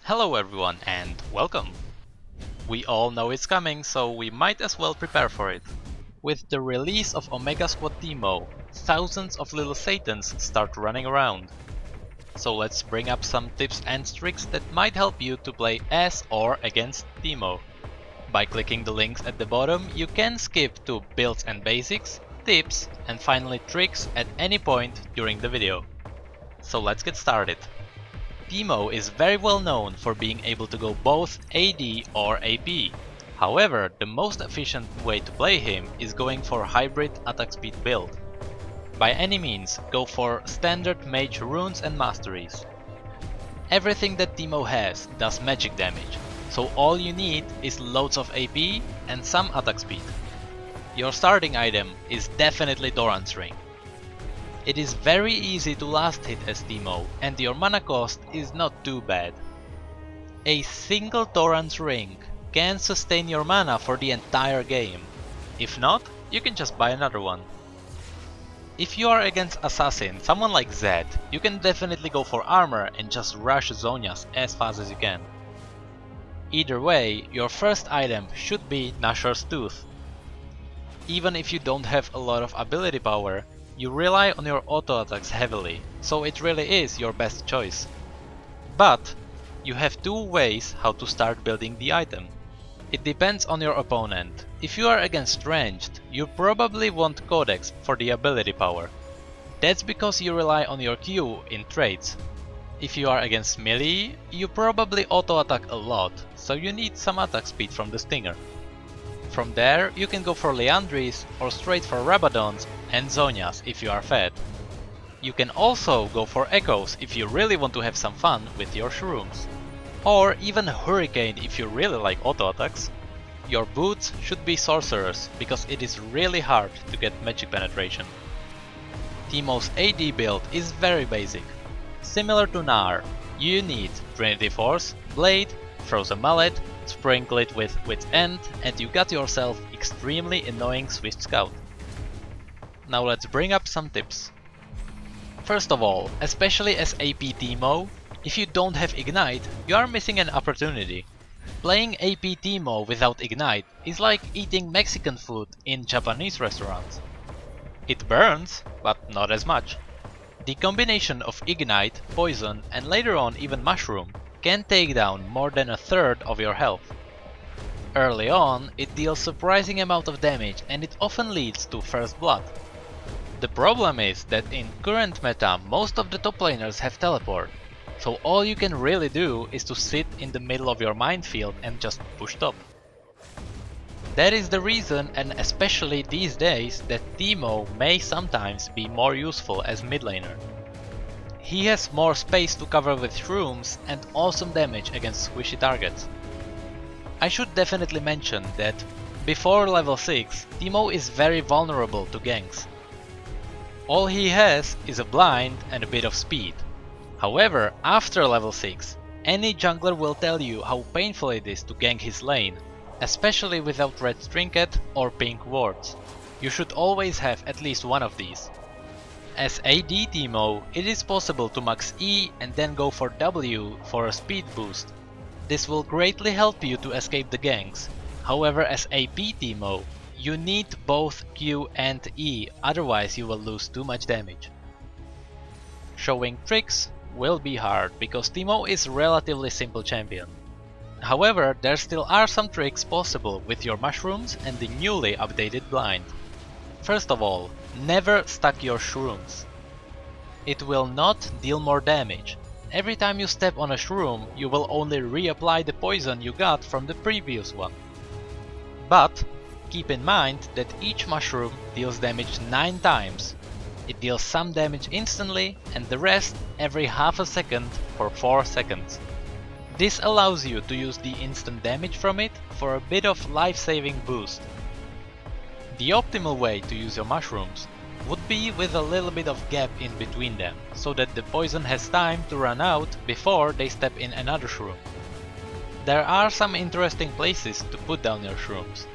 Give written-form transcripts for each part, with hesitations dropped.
Hello everyone and welcome! We all know it's coming, so we might as well prepare for it. With the release of Omega Squad Teemo, thousands of little Satans start running around. So let's bring up some tips and tricks that might help you to play as or against Teemo. By clicking the links at the bottom, you can skip to builds and basics, tips, and finally tricks at any point during the video. So let's get started. Teemo is very well known for being able to go both AD or AP. However, the most efficient way to play him is going for hybrid attack speed build. By any means, go for standard mage runes and masteries. Everything that Teemo has does magic damage, so all you need is loads of AP and some attack speed. Your starting item is definitely Doran's Ring. It is very easy to last hit as Teemo, and your mana cost is not too bad. A single Doran's Ring can sustain your mana for the entire game. If not, you can just buy another one. If you are against Assassin, someone like Zed, you can definitely go for armor and just rush Zhonya's as fast as you can. Either way, your first item should be Nashor's Tooth. Even if you don't have a lot of ability power, you rely on your auto attacks heavily, so it really is your best choice. But you have two ways how to start building the item. It depends on your opponent. If you are against ranged, you probably want Codex for the ability power. That's because you rely on your Q in traits. If you are against melee, you probably auto attack a lot, so you need some attack speed from the Stinger. From there, you can go for Leandris or straight for Rabadons and Zhonya's if you are fed. You can also go for Echoes if you really want to have some fun with your shrooms. Or even Hurricane if you really like auto attacks. Your boots should be Sorcerers, because it is really hard to get magic penetration. Teemo's AD build is very basic. Similar to Gnar, you need Trinity Force, Blade, Frozen Mallet, sprinkle it with Wit's End, and you got yourself extremely annoying Swift Scout. Now let's bring up some tips. First of all, especially as AP Teemo, if you don't have Ignite, you are missing an opportunity. Playing AP Teemo without Ignite is like eating Mexican food in Japanese restaurants. It burns, but not as much. The combination of Ignite, Poison, and later on even Mushroom can take down more than a third of your health. Early on, it deals surprising amount of damage and it often leads to First Blood. The problem is that in current meta most of the top laners have teleport, so all you can really do is to sit in the middle of your minefield and just push top. That is the reason, and especially these days, that Teemo may sometimes be more useful as mid laner. He has more space to cover with shrooms and awesome damage against squishy targets. I should definitely mention that before level 6, Teemo is very vulnerable to ganks. All he has is a blind and a bit of speed. However, after level 6, any jungler will tell you how painful it is to gank his lane, especially without red trinket or pink wards. You should always have at least one of these. As AD Teemo, it is possible to max E and then go for W for a speed boost. This will greatly help you to escape the ganks. However, as AP Teemo, you need both Q and E, otherwise you will lose too much damage. Showing tricks will be hard because Teemo is a relatively simple champion. However, there still are some tricks possible with your mushrooms and the newly updated blind. First of all, never stack your shrooms. It will not deal more damage. Every time you step on a shroom, you will only reapply the poison you got from the previous one. But keep in mind that each mushroom deals damage 9 times. It deals some damage instantly and the rest every half a second for 4 seconds. This allows you to use the instant damage from it for a bit of life-saving boost. The optimal way to use your mushrooms would be with a little bit of gap in between them, so that the poison has time to run out before they step in another shroom. There are some interesting places to put down your shrooms.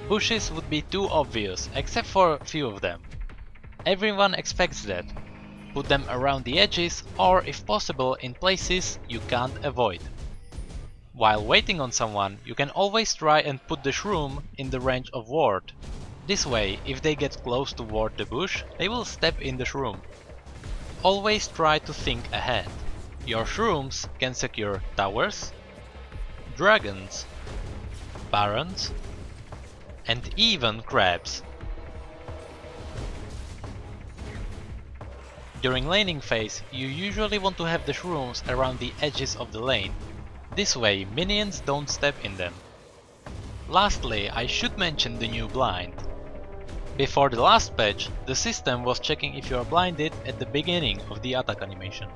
Bushes would be too obvious, except for a few of them. Everyone expects that. Put them around the edges or, if possible, in places you can't avoid. While waiting on someone, you can always try and put the shroom in the range of ward. This way, if they get close to ward the bush, they will step in the shroom. Always try to think ahead. Your shrooms can secure towers, dragons, barons, and even crabs. During laning phase, you usually want to have the shrooms around the edges of the lane. This way, minions don't step in them. Lastly, I should mention the new blind. Before the last patch, the system was checking if you are blinded at the beginning of the attack animation.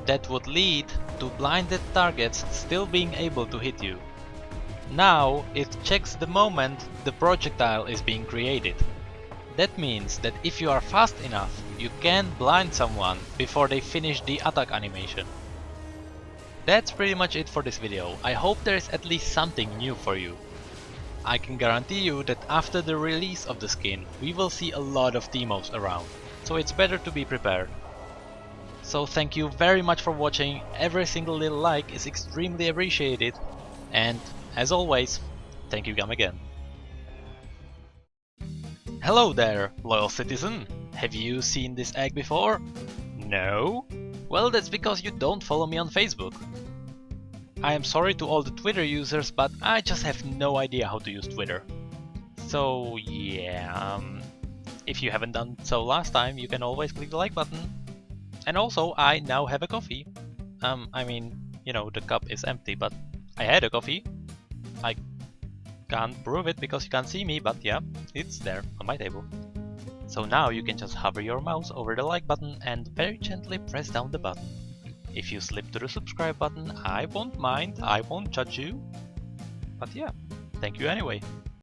That would lead to blinded targets still being able to hit you. Now it checks the moment the projectile is being created. That means that if you are fast enough, you can blind someone before they finish the attack animation. That's pretty much it for this video. I hope there is at least something new for you. I can guarantee you that after the release of the skin, we will see a lot of Teemos around, so it's better to be prepared. So thank you very much for watching, every single little like is extremely appreciated, and as always, thank you again. Hello there, loyal citizen! Have you seen this egg before? No? Well, that's because you don't follow me on Facebook. I am sorry to all the Twitter users, but I just have no idea how to use Twitter. So yeah, if you haven't done so last time, you can always click the like button. And also, I now have a coffee. I mean, you know, the cup is empty, but I had a coffee. I can't prove it because you can't see me, but yeah, it's there on my table. So now you can just hover your mouse over the like button and very gently press down the button. If you slip to the subscribe button, I won't mind, I won't judge you. But yeah, thank you anyway.